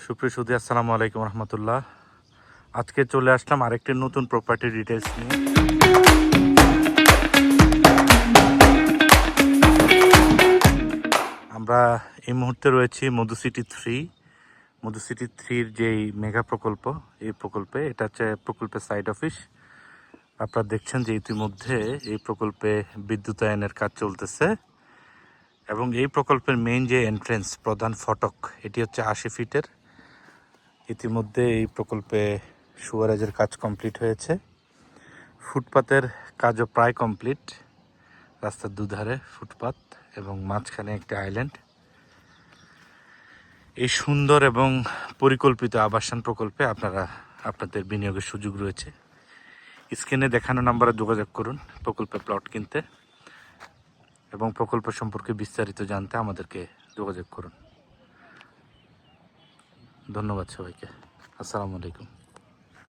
সুপ্রিয় সুধী, আসসালামু আলাইকুম রহমতুল্লাহ। আজকে চলে আসলাম আরেকটি নতুন প্রপার্টি ডিটেলস নিয়ে। আমরা এই মুহূর্তে রয়েছি মধুসিটি 3 যেই মেগা প্রকল্প, এই প্রকল্পে। এটা হচ্ছে প্রকল্পের সাইড অফিস। আপনারা দেখছেন যে ইতিমধ্যে এই প্রকল্পে বিদ্যুতায়নের কাজ চলতেছে এবং এই প্রকল্পের মেইন যে এন্ট্রেন্স, প্রধান ফটক, এটি হচ্ছে 80 ফিটের। ইতিমধ্যে এই প্রকল্পে সুয়ারেজের কাজ কমপ্লিট হয়েছে, ফুটপাতের কাজও প্রায় কমপ্লিট। রাস্তার দুধারে ফুটপাত এবং মাঝখানে একটা আইল্যান্ড। এই সুন্দর এবং পরিকল্পিত আবাসন প্রকল্পে আপনাদের বিনিয়োগের সুযোগ রয়েছে। স্ক্রিনে দেখানো নাম্বারে যোগাযোগ করুন প্রকল্পে প্লট কিনতে এবং প্রকল্প সম্পর্কে বিস্তারিত জানতে আমাদেরকে যোগাযোগ করুন। ধন্যবাদ সবাইকে। আসসালামু আলাইকুম।